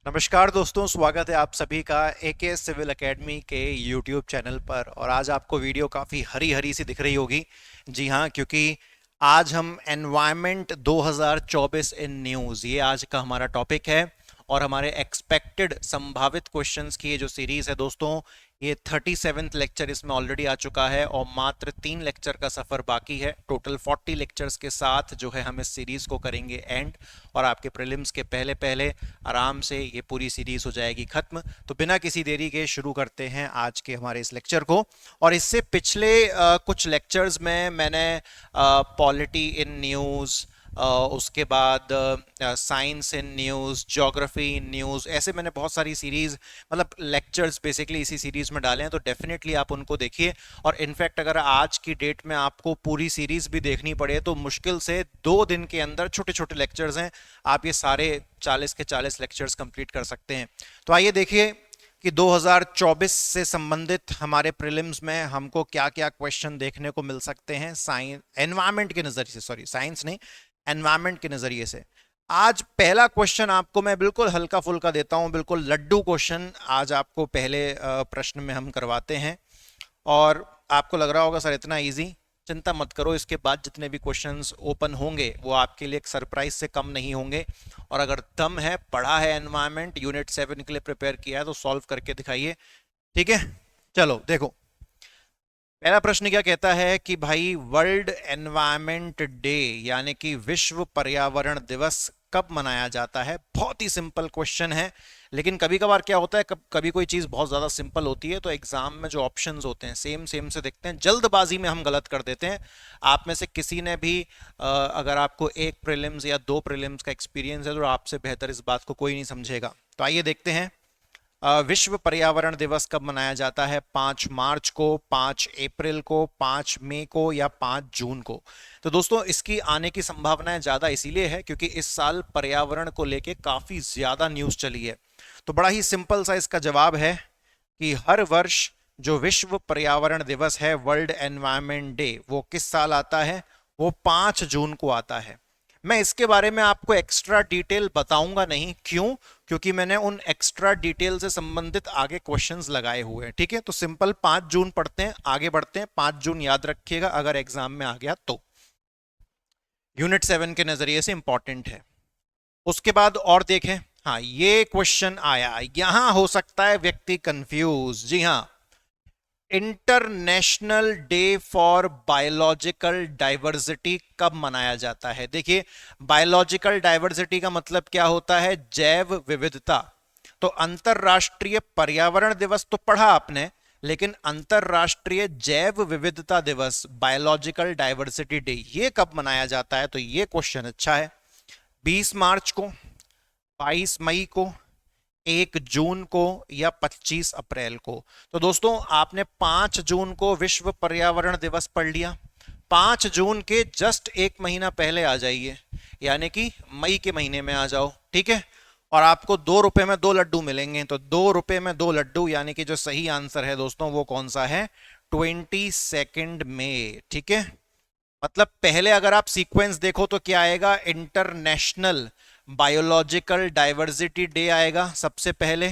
नमस्कार दोस्तों, स्वागत है आप सभी का एके सिविल एकेडमी के यूट्यूब चैनल पर। और आज आपको वीडियो काफ़ी हरी हरी सी दिख रही होगी। जी हाँ, क्योंकि आज हम एनवायरनमेंट 2024 इन न्यूज़, ये आज का हमारा टॉपिक है। और हमारे एक्सपेक्टेड संभावित क्वेश्चंस की ये जो सीरीज़ है दोस्तों, ये 37th लेक्चर इसमें ऑलरेडी आ चुका है और मात्र 3 लेक्चर का सफ़र बाकी है। टोटल 40 लेक्चर्स के साथ जो है हम इस सीरीज़ को करेंगे एंड, और आपके प्रीलिम्स के पहले पहले आराम से ये पूरी सीरीज़ हो जाएगी ख़त्म। तो बिना किसी देरी के शुरू करते हैं आज के हमारे इस लेक्चर को। और इससे पिछले कुछ लेक्चर्स में मैंने पॉलिटी इन न्यूज़, उसके बाद science in news, geography in news, ऐसे मैंने बहुत सारी सीरीज़, मतलब लेक्चर्स बेसिकली इसी सीरीज़ में डाले हैं। तो डेफिनेटली आप उनको देखिए। और इनफैक्ट अगर आज की डेट में आपको पूरी सीरीज़ भी देखनी पड़े तो मुश्किल से 2 दिन के अंदर, छोटे छोटे लेक्चर्स हैं, आप ये सारे 40 के 40 लेक्चर्स कंप्लीट कर सकते हैं। तो आइए देखिए कि 2024 से संबंधित हमारे प्रीलिम्स में हमको क्या क्या क्वेश्चन देखने को मिल सकते हैं साइंस एनवायरनमेंट के नज़रिए से, सॉरी साइंस नहीं, एनवायरनमेंट के नज़रिए से। आज पहला क्वेश्चन आपको मैं बिल्कुल हल्का फुल्का देता हूं, बिल्कुल लड्डू क्वेश्चन आज आपको पहले प्रश्न में हम करवाते हैं। और आपको लग रहा होगा सर इतना इजी, चिंता मत करो, इसके बाद जितने भी क्वेश्चंस ओपन होंगे वो आपके लिए एक सरप्राइज से कम नहीं होंगे। और अगर दम है, पढ़ा है, एनवायरनमेंट यूनिट 7 के लिए प्रिपेयर किया है, तो सॉल्व करके दिखाइए। ठीक है, चलो देखो। पहला प्रश्न क्या कहता है कि भाई वर्ल्ड एनवायरनमेंट डे यानी कि विश्व पर्यावरण दिवस कब मनाया जाता है। बहुत ही सिंपल क्वेश्चन है, लेकिन कभी कभार क्या होता है, कभी कोई चीज़ बहुत ज़्यादा सिंपल होती है तो एग्जाम में जो ऑप्शंस होते हैं सेम सेम से दिखते हैं, जल्दबाजी में हम गलत कर देते हैं। आप में से किसी ने भी अगर आपको एक प्रीलिम्स या 2 प्रीलिम्स का एक्सपीरियंस है तो आपसे बेहतर इस बात को कोई नहीं समझेगा। तो आइए देखते हैं विश्व पर्यावरण दिवस कब मनाया जाता है। 5 मार्च को, 5 अप्रैल को, 5 मई को या 5 जून को। तो दोस्तों इसकी आने की संभावनाएं ज़्यादा इसीलिए है क्योंकि इस साल पर्यावरण को लेके काफ़ी ज़्यादा न्यूज़ चली है। तो बड़ा ही सिंपल सा इसका जवाब है कि हर वर्ष जो विश्व पर्यावरण दिवस है, वर्ल्ड एनवायरनमेंट डे, वो किस साल आता है? वो 5 जून को आता है। मैं इसके बारे में आपको एक्स्ट्रा डिटेल बताऊंगा नहीं, क्यों? क्योंकि मैंने उन एक्स्ट्रा डिटेल से संबंधित आगे क्वेश्चंस लगाए हुए हैं। ठीक है, तो सिंपल 5 जून पढ़ते हैं, आगे बढ़ते हैं। 5 जून याद रखिएगा अगर एग्जाम में आ गया तो, यूनिट 7 के नजरिए से इंपॉर्टेंट है। उसके बाद और देखें, हाँ ये क्वेश्चन आया, यहां हो सकता है व्यक्ति कंफ्यूज। जी हाँ, international day for biological diversity कब मनाया जाता है? देखिए, बायोलॉजिकल डाइवर्सिटी का मतलब क्या होता है? जैव विविधता। तो अंतरराष्ट्रीय पर्यावरण दिवस तो पढ़ा आपने, लेकिन अंतरराष्ट्रीय जैव विविधता दिवस, बायोलॉजिकल डाइवर्सिटी डे, ये कब मनाया जाता है? तो ये क्वेश्चन अच्छा है। 20 मार्च को, 22 मई को, 1 जून को या 25 अप्रैल को। तो दोस्तों आपने 5 जून को विश्व पर्यावरण दिवस पढ़ लिया। 5 जून के जस्ट 1 महीना पहले आ जाइए, यानी कि मई के महीने में आ जाओ। ठीक है, और आपको 2 रुपए में 2 लड्डू मिलेंगे। तो 2 रुपए में 2 लड्डू, यानी कि जो सही आंसर है दोस्तों वो कौन सा है? 22 मई। ठीक है, मतलब पहले अगर आप सीक्वेंस देखो तो क्या आएगा? इंटरनेशनल बायोलॉजिकल डाइवर्सिटी डे आएगा सबसे पहले,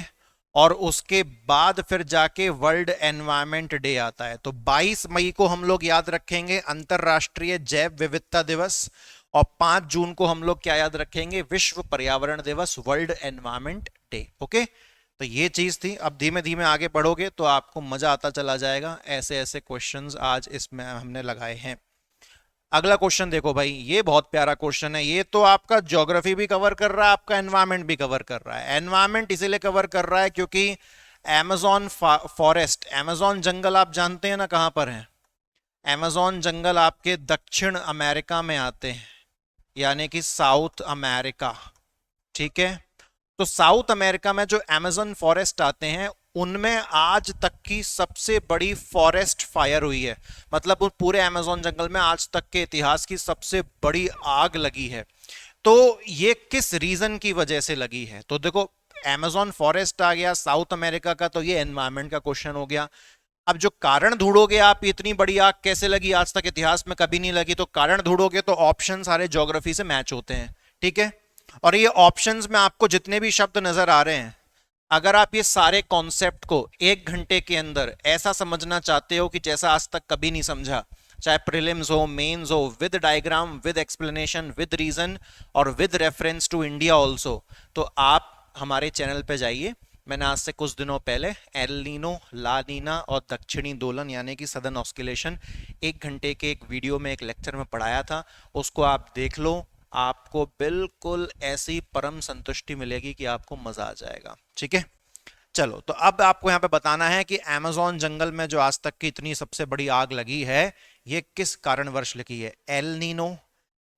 और उसके बाद फिर जाके वर्ल्ड एनवायरनमेंट डे आता है। तो 22 मई को हम लोग याद रखेंगे अंतरराष्ट्रीय जैव विविधता दिवस, और 5 जून को हम लोग क्या याद रखेंगे? विश्व पर्यावरण दिवस, वर्ल्ड एनवायरनमेंट डे। ओके, तो ये चीज थी। अब धीमे धीमे आगे बढ़ोगे तो आपको मजा आता चला जाएगा। ऐसे ऐसे क्वेश्चंस आज इसमें हमने लगाए हैं। अगला क्वेश्चन देखो भाई, ये बहुत प्यारा क्वेश्चन है। ये तो आपका ज्योग्राफी भी कवर कर रहा है, आपका एनवायरनमेंट भी कवर कर रहा है। एनवायरनमेंट इसीलिए कवर कर रहा है क्योंकि अमेजोन फॉरेस्ट, अमेजोन जंगल आप जानते हैं ना कहां पर है? अमेजोन जंगल आपके दक्षिण अमेरिका में आते हैं, यानी कि साउथ अमेरिका। ठीक है, तो साउथ अमेरिका में जो अमेजन फॉरेस्ट आते हैं उनमें आज तक की सबसे बड़ी फॉरेस्ट फायर हुई है। मतलब उस पूरे अमेजोन जंगल में आज तक के इतिहास की सबसे बड़ी आग लगी है। तो ये किस रीजन की वजह से लगी है? तो देखो, अमेजोन फॉरेस्ट आ गया साउथ अमेरिका का, तो ये एनवायरमेंट का क्वेश्चन हो गया। अब जो कारण ढूंढोगे आप, इतनी बड़ी आग कैसे लगी, आज तक इतिहास में कभी नहीं लगी, तो कारण ढूंढोगे तो ऑप्शन सारे ज्योग्राफी से मैच होते हैं। ठीक है, और ये ऑप्शंस में आपको जितने भी शब्द नजर आ रहे हैं, अगर आप ये सारे कॉन्सेप्ट को 1 घंटे के अंदर ऐसा समझना चाहते हो कि जैसा आज तक कभी नहीं समझा, चाहे प्रीलिम्स हो, मेंस हो, with diagram, with explanation, with reason और with reference to India also, तो आप हमारे चैनल पे जाइए। मैंने आज से कुछ दिनों पहले एल नीनो, ला नीना और दक्षिणी दोलन यानी कि सदर्न ऑस्किलेशन 1 घंटे के एक वीडियो में, एक लेक्चर में पढ़ाया था। उसको आप देख लो, आपको बिल्कुल ऐसी परम संतुष्टि मिलेगी कि आपको मजा आ जाएगा। ठीक है, चलो तो अब आपको यहाँ पे बताना है कि अमेज़न जंगल में जो आज तक की इतनी सबसे बड़ी आग लगी है, ये किस कारणवश लगी है? एल नीनो,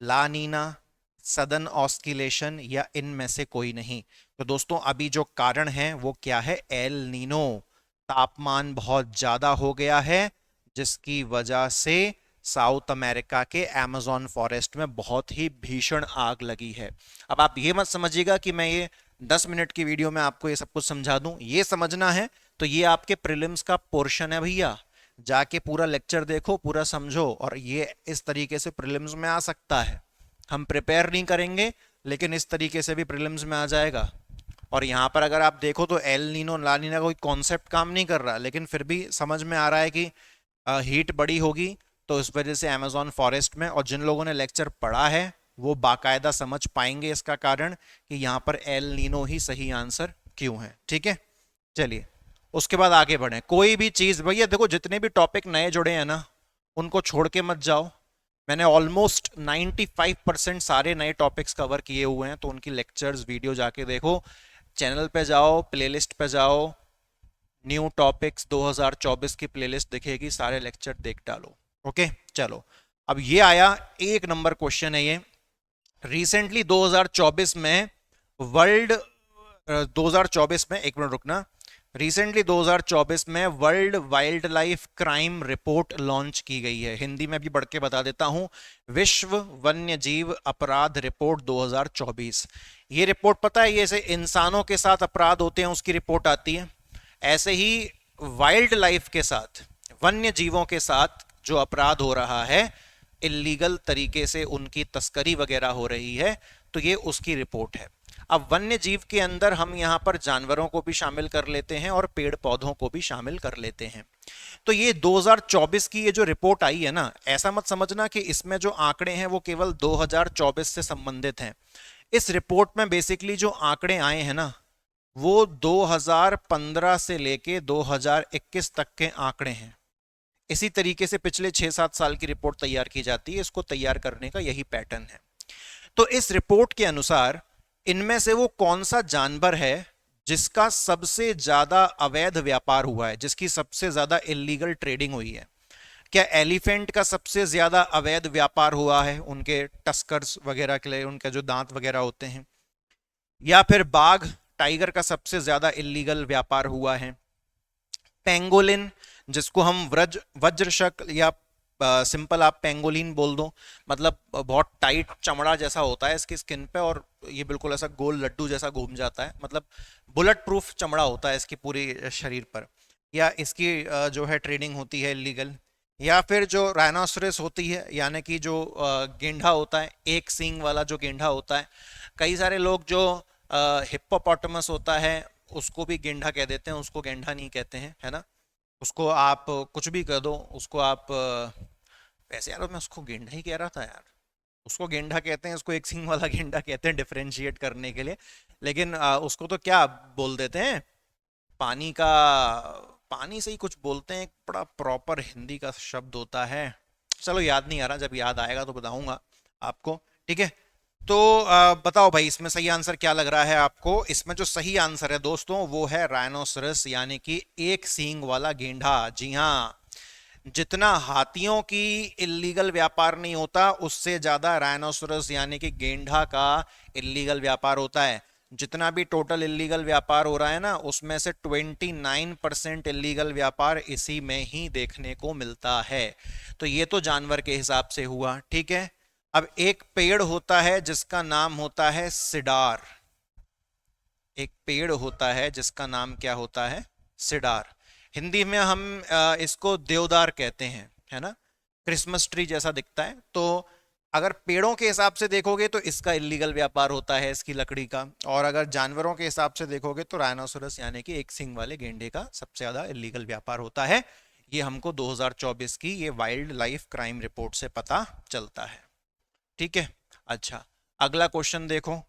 ला नीना, सदर्न ऑस्किलेशन या इनमें से कोई नहीं? तो दोस्तों अभी जो कारण है वो क्या है? El Nino. तापमान बहुत ज्यादा हो गया है, जिसकी वजह से साउथ अमेरिका के अमेज़न फॉरेस्ट में बहुत ही भीषण आग लगी है। अब आप ये मत समझिएगा कि मैं ये 10 मिनट की वीडियो में आपको ये सब कुछ समझा दूं। ये समझना है तो ये आपके प्रीलिम्स का पोर्शन है भैया, जाके पूरा लेक्चर देखो, पूरा समझो, और ये इस तरीके से प्रीलिम्स में आ सकता है। हम प्रिपेयर नहीं करेंगे लेकिन इस तरीके से भी प्रीलिम्स में आ जाएगा। और यहाँ पर अगर आप देखो तो एल नीनो, ला नीना कोई कॉन्सेप्ट काम नहीं कर रहा, लेकिन फिर भी समझ में आ रहा है कि हीट बड़ी होगी, तो इस वजह से अमेज़न फॉरेस्ट में, और जिन लोगों ने लेक्चर पढ़ा है वो बाकायदा समझ पाएंगे इसका कारण कि यहाँ पर एल नीनो ही सही आंसर क्यों है। ठीक है, चलिए उसके बाद आगे बढ़े। कोई भी चीज भैया देखो, जितने भी टॉपिक नए जुड़े हैं ना, उनको छोड़ के मत जाओ। मैंने ऑलमोस्ट 95% सारे नए टॉपिक्स कवर किए हुए हैं, तो उनकी लेक्चर्स वीडियो जाके देखो। चैनल पे जाओ, प्लेलिस्ट पे जाओ, न्यू टॉपिक्स 2024 की प्लेलिस्ट दिखेगी, सारे लेक्चर देख डालो। ओके, चलो अब ये आया 1 नंबर क्वेश्चन है ये। रिसेंटली 2024 में वर्ल्ड 2024 में, एक मिनट रुकना, रिसेंटली 2024 में world wild life crime report launch की गई है। हिंदी में भी बढ़ के बता देता हूं, विश्व वन्य जीव अपराध रिपोर्ट 2024। ये रिपोर्ट पता है, ये ऐसे इंसानों के साथ अपराध होते हैं उसकी रिपोर्ट आती है, ऐसे ही वाइल्ड लाइफ के साथ, वन्य जीवों के साथ जो अपराध हो रहा है, इलीगल तरीके से उनकी तस्करी वगैरह हो रही है, तो ये उसकी रिपोर्ट है। अब वन्य जीव के अंदर हम यहां पर जानवरों को भी शामिल कर लेते हैं और पेड़ पौधों को भी शामिल कर लेते हैं। तो ये 2024 की ये जो रिपोर्ट आई है ना, ऐसा मत समझना कि इसमें जो आंकड़े हैं वो केवल 2024 से संबंधित हैं। इस रिपोर्ट में बेसिकली जो आंकड़े आए हैं ना, वो 2015 से लेके 2021 तक के आंकड़े हैं। इसी तरीके से पिछले 6-7 साल की रिपोर्ट तैयार की जाती है, इसको तैयार करने का यही पैटर्न है। तो इस रिपोर्ट के अनुसार इनमें से वो कौन सा जानवर है जिसका सबसे ज्यादा अवैध व्यापार हुआ है, जिसकी सबसे ज्यादा इलीगल ट्रेडिंग हुई है? क्या एलिफेंट का सबसे ज्यादा अवैध व्यापार हुआ है उनके टस्कर्स वगैरह के लिए, उनके जो दांत वगैरह होते हैं? या फिर बाघ, टाइगर का सबसे ज्यादा इलीगल व्यापार हुआ है? पेंगोलिन, जिसको हम वज्रशक या सिंपल आप पेंगोलिन बोल दो, मतलब बहुत टाइट चमड़ा जैसा होता है इसकी स्किन पे, और ये बिल्कुल ऐसा गोल लड्डू जैसा घूम जाता है, मतलब बुलेट प्रूफ चमड़ा होता है इसकी पूरी शरीर पर। या इसकी जो है ट्रेडिंग होती है इलीगल। या फिर जो राइनोसरस होती है, यानी कि जो गेंडा होता है, एक सींग वाला जो गेंडा होता है। कई सारे लोग जो हिप्पोपोटामस होता है उसको भी गेंडा कह देते हैं, उसको गेंडा नहीं कहते हैं, है ना। उसको आप कुछ भी कह दो, उसको आप वैसे यार मैं उसको गेंडा ही कह रहा था यार, उसको गेंडा कहते हैं, उसको एक सींग वाला गेंडा कहते हैं डिफरेंशिएट करने के लिए। लेकिन उसको तो क्या बोल देते हैं, पानी का, पानी से ही कुछ बोलते हैं, एक बड़ा प्रॉपर हिंदी का शब्द होता है, चलो याद नहीं आ रहा, जब याद आएगा तो बताऊंगा आपको। ठीक है, तो बताओ भाई इसमें सही आंसर क्या लग रहा है आपको? इसमें जो सही आंसर है दोस्तों वो है राइनोसरस, यानी कि एक सींग वाला गेंडा। जी हाँ, जितना हाथियों की इलीगल व्यापार नहीं होता, उससे ज्यादा राइनोसरस यानी कि गेंडा का इलीगल व्यापार होता है। जितना भी टोटल इलीगल व्यापार हो रहा है ना, उसमें से 29% इलीगल व्यापार इसी में ही देखने को मिलता है। तो ये तो जानवर के हिसाब से हुआ, ठीक है। अब एक पेड़ होता है जिसका नाम होता है सिडार। एक पेड़ होता है जिसका नाम क्या होता है? सिडार। हिंदी में हम इसको देवदार कहते हैं, है ना। क्रिसमस ट्री जैसा दिखता है। तो अगर पेड़ों के हिसाब से देखोगे तो इसका इलीगल व्यापार होता है, इसकी लकड़ी का। और अगर जानवरों के हिसाब से देखोगे तो राइनोसोरस यानी कि एक सींग वाले गेंडे का सबसे ज्यादा इलीगल व्यापार होता है। ये हमको 2024 की ये वाइल्ड लाइफ क्राइम रिपोर्ट से पता चलता है। ठीक है। अच्छा, अगला क्वेश्चन देखो।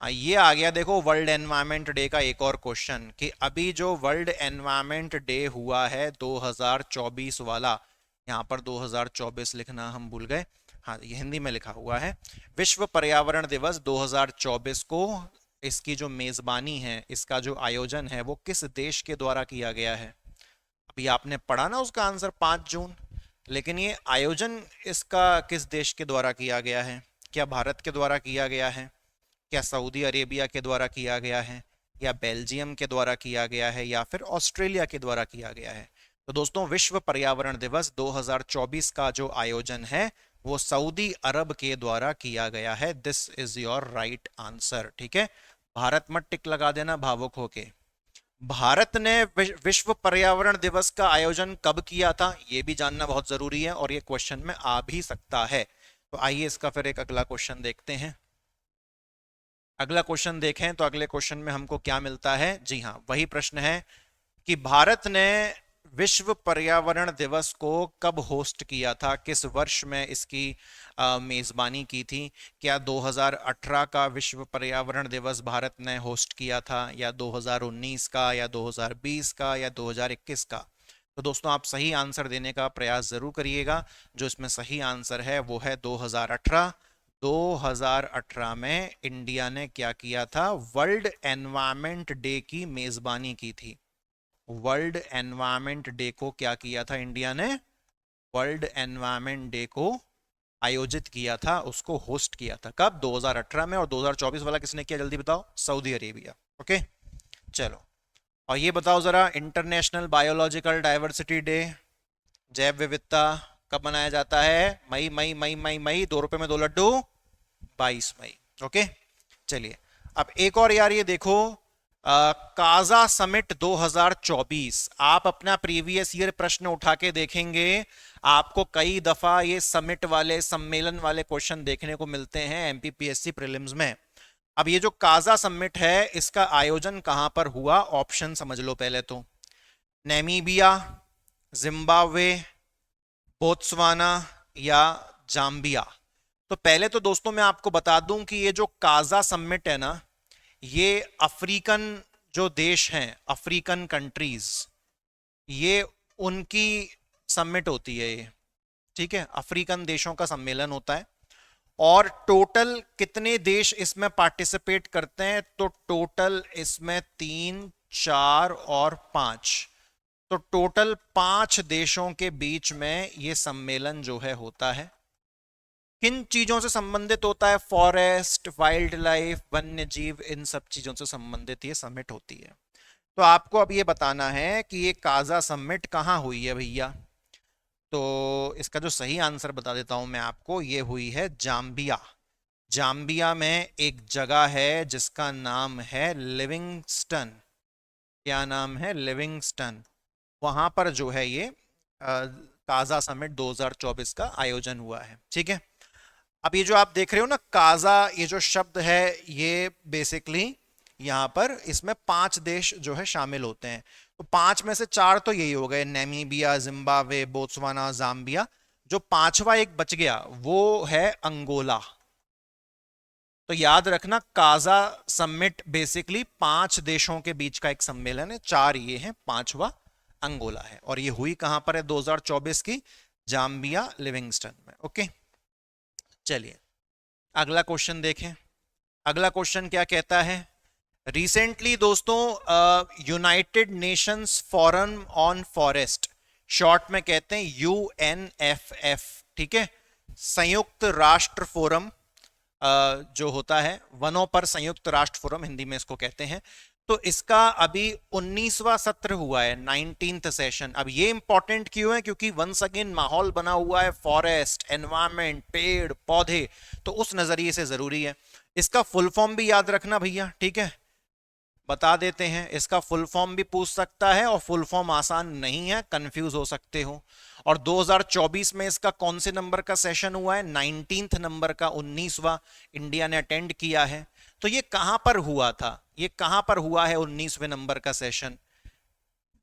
ये आ गया देखो वर्ल्ड एनवायरनमेंट डे का एक और क्वेश्चन, कि अभी जो वर्ल्ड एनवायरनमेंट डे हुआ है 2024 वाला, यहाँ पर 2024 लिखना हम भूल गए, हाँ ये हिंदी में लिखा हुआ है, विश्व पर्यावरण दिवस 2024 को, इसकी जो मेजबानी है, इसका जो आयोजन है, वो किस देश के द्वारा किया गया है? अभी आपने पढ़ा ना उसका आंसर 5 जून, लेकिन ये आयोजन इसका किस देश के द्वारा किया गया है? क्या भारत के द्वारा किया गया है? क्या सऊदी अरेबिया के द्वारा किया गया है? या बेल्जियम के द्वारा किया गया है? या फिर ऑस्ट्रेलिया के द्वारा किया गया है? तो दोस्तों विश्व पर्यावरण दिवस 2024 का जो आयोजन है वो सऊदी अरब के द्वारा किया गया है। This is your right answer. ठीक है, भारत मत टिक लगा देना भावुक होके। भारत ने विश्व पर्यावरण दिवस का आयोजन कब किया था ये भी जानना बहुत जरूरी है, और ये क्वेश्चन में आ भी सकता है। तो आइए इसका फिर एक अगला क्वेश्चन देखते हैं। अगला क्वेश्चन देखें तो अगले क्वेश्चन में हमको क्या मिलता है? जी हाँ, वही प्रश्न है कि भारत ने विश्व पर्यावरण दिवस को कब होस्ट किया था, किस वर्ष में इसकी मेजबानी की थी? क्या 2018 का विश्व पर्यावरण दिवस भारत ने होस्ट किया था, या 2019 का, या 2020 का, या 2021 का? तो दोस्तों आप सही आंसर देने का प्रयास जरूर करिएगा। जो इसमें सही आंसर है वो है 2018। 2018 में इंडिया ने क्या किया था? वर्ल्ड एनवायरनमेंट डे की मेजबानी की थी। वर्ल्ड एनवायरनमेंट डे को क्या किया था इंडिया ने? वर्ल्ड एनवायरनमेंट डे को आयोजित किया था, उसको होस्ट किया था। कब? 2018 में। और 2024 वाला किसने किया जल्दी बताओ? Saudi Arabia. ओके, चलो। और ये बताओ जरा, इंटरनेशनल बायोलॉजिकल डाइवर्सिटी डे, जैव विविधता, कब मनाया जाता है? मई मई मई मई मई, 2 रुपए में 2 लड्डू, 22 मई। ओके, चलिए। अब एक और यार ये देखो, काजा समिट 2024, आप अपना प्रीवियस ईयर प्रश्न उठा के देखेंगे, आपको कई दफा ये समिट वाले, सम्मेलन वाले क्वेश्चन देखने को मिलते हैं एमपीपीएससी प्रीलिम्स में। अब ये जो काजा समिट है इसका आयोजन कहां पर हुआ? ऑप्शन समझ लो पहले तो। नेमीबिया, जिम्बाब्वे, बोत्सवाना, या जाम्बिया। तो पहले तो दोस्तों मैं आपको बता दूं कि ये जो काजा समिट है ना, ये अफ्रीकन जो देश हैं, अफ्रीकन कंट्रीज, ये उनकी समिट होती है ये। ठीक है, अफ्रीकन देशों का सम्मेलन होता है। और टोटल कितने देश इसमें पार्टिसिपेट करते हैं? तो टोटल इसमें 3, 4 और 5, तो टोटल 5 देशों के बीच में ये सम्मेलन जो है होता है। किन चीजों से संबंधित होता है? फॉरेस्ट, वाइल्ड लाइफ, वन्य जीव, इन सब चीजों से संबंधित ये समिट होती है। तो आपको अब ये बताना है कि ये काजा समिट कहाँ हुई है भैया। तो इसका जो सही आंसर बता देता हूं मैं आपको, ये हुई है जाम्बिया। जाम्बिया में एक जगह है जिसका नाम है लिविंगस्टन। क्या नाम है? लिविंगस्टन। वहां पर जो है ये काजा समिट 2024 का आयोजन हुआ है। ठीक है, अब ये जो आप देख रहे हो ना काजा, ये जो शब्द है ये बेसिकली यहाँ पर इसमें 5 देश जो है शामिल होते हैं। तो 5 में से 4 तो यही हो गए, नेमीबिया, जिम्बाब्वे, बोत्सवाना, जाम्बिया। जो 5वां एक बच गया वो है अंगोला। तो याद रखना काजा समिट बेसिकली 5 देशों के बीच का एक सम्मेलन है। 4 ये हैं, 5वां अंगोला है। और ये हुई कहां पर है 2024 की? जाम्बिया, लिविंगस्टन में। ओके, चलिए अगला क्वेश्चन देखें। अगला क्वेश्चन क्या कहता है? रिसेंटली दोस्तों United Nations forum on forest, short में कहते हैं यूएनएफएफ, ठीक है, संयुक्त राष्ट्र फोरम जो होता है, वनों पर संयुक्त राष्ट्र फोरम हिंदी में इसको कहते हैं। तो इसका अभी 19वां सत्र हुआ है, 19th सेशन। अब ये इंपॉर्टेंट क्यों है? क्योंकि वंस अगेन माहौल बना हुआ है, फॉरेस्ट, एनवायरमेंट, पेड़ पौधे, तो उस नजरिए से जरूरी है। इसका फुल फॉर्म भी याद रखना भैया, ठीक है। बता देते हैं, इसका फुल फॉर्म भी पूछ सकता है और फुल फॉर्म आसान नहीं है, कंफ्यूज हो सकते हो। और 2024 में इसका कौन से नंबर का सेशन हुआ है? 19th नंबर का, 19वां इंडिया ने अटेंड किया है। तो ये कहां पर हुआ था, ये कहां पर हुआ है 19वें नंबर का सेशन?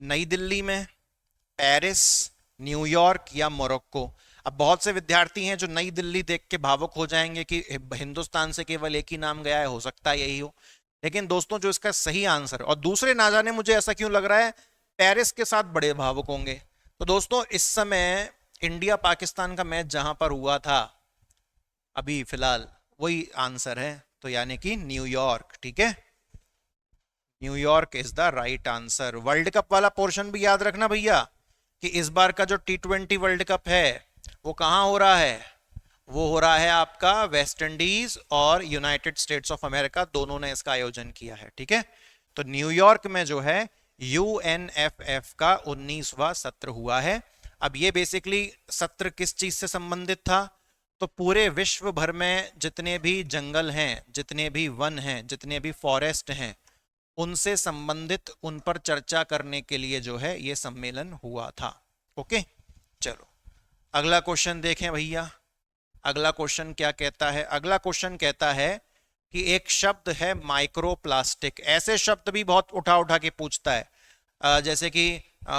नई दिल्ली में, पेरिस, न्यूयॉर्क या मोरक्को? अब बहुत से विद्यार्थी हैं जो नई दिल्ली देख के भावुक हो जाएंगे कि हिंदुस्तान से केवल एक ही नाम गया है, हो सकता है यही हो। लेकिन दोस्तों जो इसका सही आंसर, और दूसरे ना जाने मुझे ऐसा क्यों लग रहा है, पेरिस के साथ बड़े भावुक होंगे। तो दोस्तों इस समय इंडिया पाकिस्तान का मैच जहां पर हुआ था अभी फिलहाल, वही आंसर है। तो यानी कि न्यूयॉर्क, ठीक है, New York is the right answer. World cup वाला पोर्शन भी याद रखना भैया, कि इस बार का जो T20 वर्ल्ड कप है वो कहां हो रहा है? वो हो रहा है आपका वेस्ट इंडीज और यूनाइटेड स्टेट्स ऑफ अमेरिका, दोनों ने इसका आयोजन किया है, ठीक है। तो न्यूयॉर्क में जो है UNFF का 19वां सत्र हुआ है। अब ये बेसिकली सत्र किस चीज से संबंधित था? तो पूरे विश्व भर में जितने भी जंगल हैं, जितने भी वन हैं, जितने भी फॉरेस्ट हैं, उनसे संबंधित, उन पर चर्चा करने के लिए जो है ये सम्मेलन हुआ था। ओके, चलो अगला क्वेश्चन देखें भैया। अगला क्वेश्चन क्या कहता है? अगला क्वेश्चन कहता है कि एक शब्द है माइक्रोप्लास्टिक। ऐसे शब्द भी बहुत उठा उठा के पूछता है। जैसे कि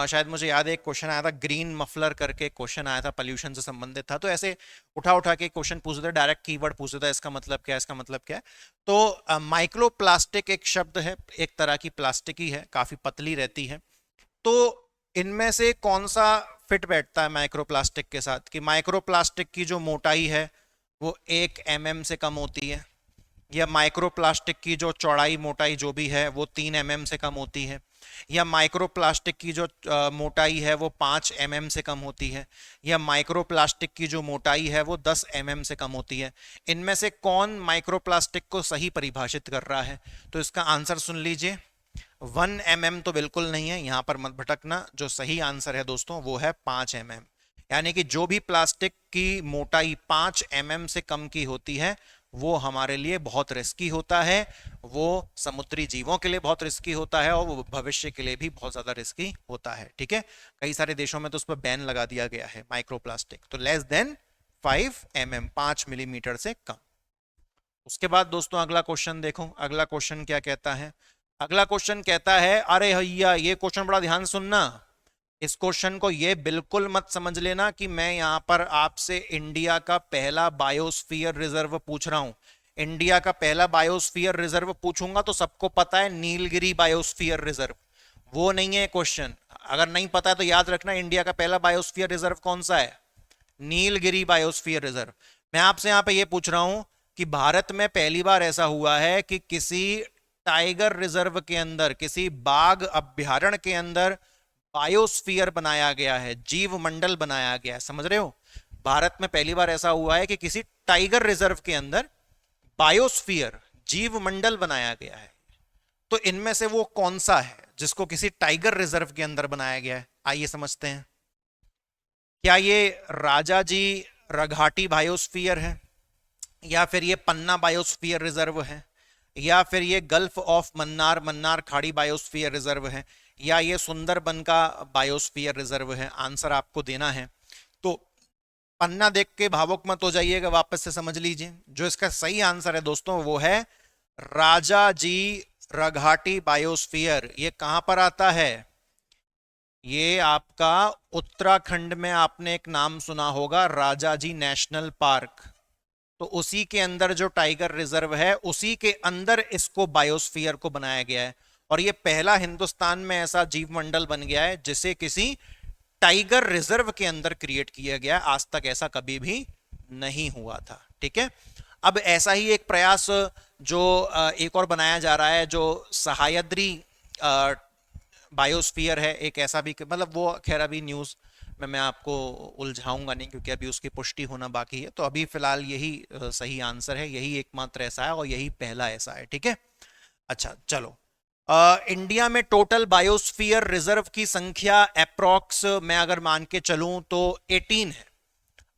शायद मुझे याद है एक क्वेश्चन आया था, ग्रीन मफलर करके क्वेश्चन आया था, पोल्यूशन से संबंधित था। तो ऐसे उठा उठा के क्वेश्चन पूछते थे, डायरेक्ट कीवर्ड पूछते थे, इसका मतलब क्या है, इसका मतलब क्या है। तो माइक्रोप्लास्टिक एक शब्द है, एक तरह की प्लास्टिक ही है, काफी पतली रहती है। तो इनमें से कौन सा फिट बैठता है माइक्रोप्लास्टिक के साथ? कि माइक्रोप्लास्टिक की जो मोटाई है वो 1 mm से कम होती है, या माइक्रोप्लास्टिक की जो चौड़ाई मोटाई जो भी है वो 3 mm से कम होती है, या माइक्रोप्लास्टिक की जो मोटाई है वो 5 mm से कम होती है, या माइक्रोप्लास्टिक की जो मोटाई है वो 10 mm से कम होती है। इनमें से कौन माइक्रोप्लास्टिक को सही परिभाषित कर रहा है? तो इसका आंसर सुन लीजिए। 1 mm तो बिल्कुल नहीं है, यहां पर मत भटकना। जो सही आंसर है दोस्तों वो है 5 mm। यानी कि जो भी प्लास्टिक की मोटाई 5 mm से कम की होती है वो हमारे लिए बहुत रिस्की होता है, वो समुद्री जीवों के लिए बहुत रिस्की होता है, और वो भविष्य के लिए भी बहुत ज्यादा रिस्की होता है, ठीक है। कई सारे देशों में तो उस पर बैन लगा दिया गया है माइक्रोप्लास्टिक। तो लेस देन 5 mm, 5 मिलीमीटर से कम। उसके बाद दोस्तों अगला क्वेश्चन देखो। अगला क्वेश्चन क्या कहता है? अगला क्वेश्चन कहता है, अरे भैया ये क्वेश्चन बड़ा ध्यान सुनना। इस क्वेश्चन को ये बिल्कुल मत समझ लेना कि मैं यहां पर आपसे इंडिया का पहला बायोस्फीयर रिजर्व पूछ रहा हूं। इंडिया का पहला बायोस्फीयर रिजर्व पूछूंगा तो सबको पता है नीलगिरी बायोस्फीयर रिजर्व, वो नहीं है क्वेश्चन। अगर नहीं पता है तो याद रखना, इंडिया का पहला बायोस्फीयर रिजर्व कौन सा है? Nilgiri biosphere reserve. मैं आपसे यहां पे ये पूछ रहा हूं कि भारत में पहली बार ऐसा हुआ है कि किसी टाइगर रिजर्व के अंदर, किसी बाघ अभ्यारण्य के अंदर बायोस्फीयर बनाया गया है, जीव मंडल बनाया गया है। समझ रहे हो? भारत में पहली बार ऐसा हुआ है कि किसी टाइगर रिजर्व के अंदर बायोस्फीयर, जीव मंडल बनाया गया है। तो इनमें से वो कौन सा है जिसको किसी टाइगर रिजर्व के अंदर बनाया गया है? आइए समझते हैं। क्या ये राजाजी रघाटी बायोस्फीयर है, या फिर ये पन्ना बायोस्फीयर रिजर्व है, या फिर ये गल्फ ऑफ मन्नार, मन्नार खाड़ी बायोस्फीयर रिजर्व है, या ये सुंदरबन का बायोस्फीयर रिजर्व है? आंसर आपको देना है। तो पन्ना देख के भावुक मत हो जाइएगा, वापस से समझ लीजिए। जो इसका सही आंसर है दोस्तों वो है राजाजी रघाटी बायोस्फीयर। ये कहां पर आता है? ये आपका उत्तराखंड में, आपने एक नाम सुना होगा राजाजी नेशनल पार्क। तो उसी के अंदर जो टाइगर रिजर्व है उसी के अंदर इसको बायोस्फीयर को बनाया गया है। और ये पहला हिंदुस्तान में ऐसा जीव मंडल बन गया है जिसे किसी टाइगर रिजर्व के अंदर क्रिएट किया गया। आज तक ऐसा कभी भी नहीं हुआ था, ठीक है। अब ऐसा ही एक प्रयास जो एक और बनाया जा रहा है, जो सह्याद्री बायोस्फीयर है, एक ऐसा भी, मतलब वो खैर अभी न्यूज में मैं आपको उलझाऊंगा नहीं क्योंकि अभी उसकी पुष्टि होना बाकी है। तो अभी फिलहाल यही सही आंसर है, यही एकमात्र ऐसा है और यही पहला ऐसा है, ठीक है। अच्छा चलो, इंडिया में टोटल बायोस्फीयर रिजर्व की संख्या अप्रॉक्स मैं अगर मान के चलूं तो 18 है,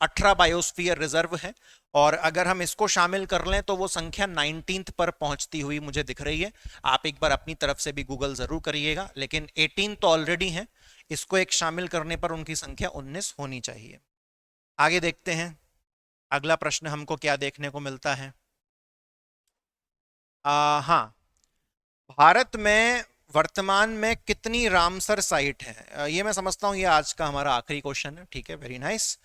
18 बायोस्फीयर रिजर्व है। और अगर हम इसको शामिल कर लें तो वो संख्या 19th पर पहुंचती हुई मुझे दिख रही है। आप एक बार अपनी तरफ से भी गूगल जरूर करिएगा, लेकिन 18 तो ऑलरेडी है, इसको एक शामिल करने पर उनकी संख्या 19 होनी चाहिए। आगे देखते हैं अगला प्रश्न हमको क्या देखने को मिलता है। हाँ, भारत में वर्तमान में कितनी रामसर साइट है? ये मैं समझता हूँ ये आज का हमारा आखिरी क्वेश्चन है। ठीक है, वेरी नाइस।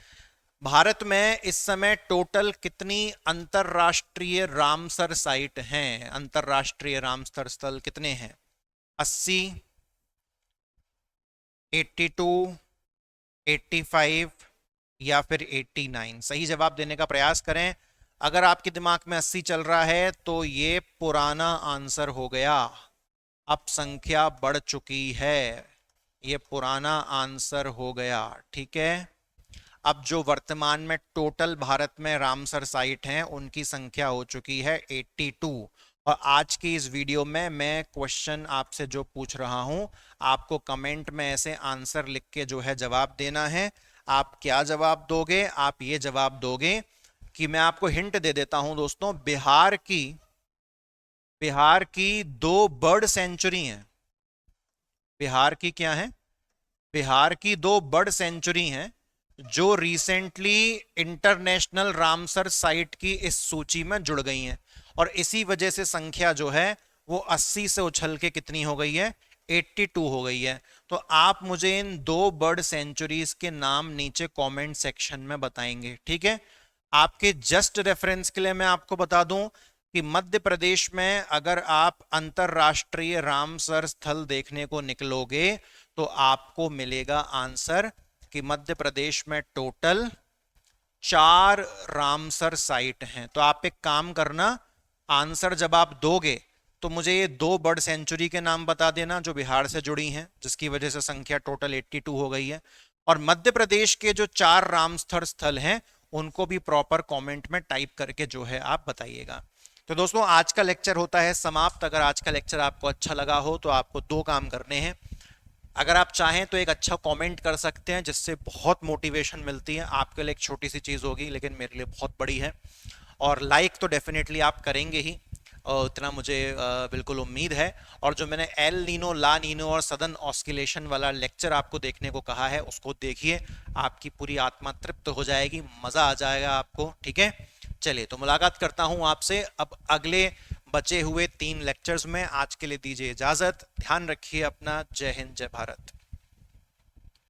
भारत में इस समय टोटल कितनी अंतरराष्ट्रीय रामसर साइट हैं? अंतरराष्ट्रीय रामसर स्थल कितने हैं? 80, 82, 85 या फिर 89? सही जवाब देने का प्रयास करें। अगर आपके दिमाग में 80 चल रहा है तो ये पुराना आंसर हो गया, अब संख्या बढ़ चुकी है, ये पुराना आंसर हो गया। ठीक है, अब जो वर्तमान में टोटल भारत में रामसर साइट हैं उनकी संख्या हो चुकी है 82। और आज की इस वीडियो में मैं क्वेश्चन आपसे जो पूछ रहा हूं, आपको कमेंट में ऐसे आंसर लिख के जो है जवाब देना है। आप क्या जवाब दोगे? आप ये जवाब दोगे कि मैं आपको हिंट दे देता हूं दोस्तों, बिहार की 2 बर्ड सेंचुरी हैं। बिहार की क्या है? बिहार की 2 बर्ड सेंचुरी हैं जो रिसेंटली इंटरनेशनल रामसर साइट की इस सूची में जुड़ गई हैं, और इसी वजह से संख्या जो है वो 80 से उछल के कितनी हो गई है? 82 हो गई है। तो आप मुझे इन 2 बर्ड सेंचुरीज के नाम नीचे कमेंट सेक्शन में बताएंगे। ठीक है, आपके जस्ट रेफरेंस के लिए मैं आपको बता दूं कि मध्य प्रदेश में अगर आप अंतरराष्ट्रीय रामसर स्थल देखने को निकलोगे तो आपको मिलेगा आंसर कि मध्य प्रदेश में टोटल 4 रामसर साइट हैं। तो आप एक काम करना, आंसर जब आप दोगे तो मुझे ये 2 बर्ड सेंचुरी के नाम बता देना जो बिहार से जुड़ी हैं, जिसकी वजह से संख्या टोटल 82 हो गई है। और मध्य प्रदेश के जो 4 रामसर स्थल हैं उनको भी प्रॉपर कमेंट में टाइप करके जो है आप बताइएगा। तो दोस्तों आज का लेक्चर होता है समाप्त। अगर आज का लेक्चर आपको अच्छा लगा हो तो आपको 2 काम करने हैं। अगर आप चाहें तो एक अच्छा कमेंट कर सकते हैं जिससे बहुत मोटिवेशन मिलती है। आपके लिए एक छोटी सी चीज़ होगी लेकिन मेरे लिए बहुत बड़ी है। और लाइक तो डेफिनेटली आप करेंगे ही, और इतना मुझे बिल्कुल उम्मीद है। और जो मैंने एल नीनो, ला नीनो और सदन ऑस्किलेशन वाला लेक्चर आपको देखने को कहा है उसको देखिए, आपकी पूरी आत्मा तृप्त हो जाएगी, मज़ा आ जाएगा आपको। ठीक है, चलिए तो मुलाकात करता हूँ आपसे अब अगले बचे हुए 3 लेक्चर्स में। आज के लिए दीजिए इजाज़त, ध्यान रखिए अपना। जय हिंद, जय भारत।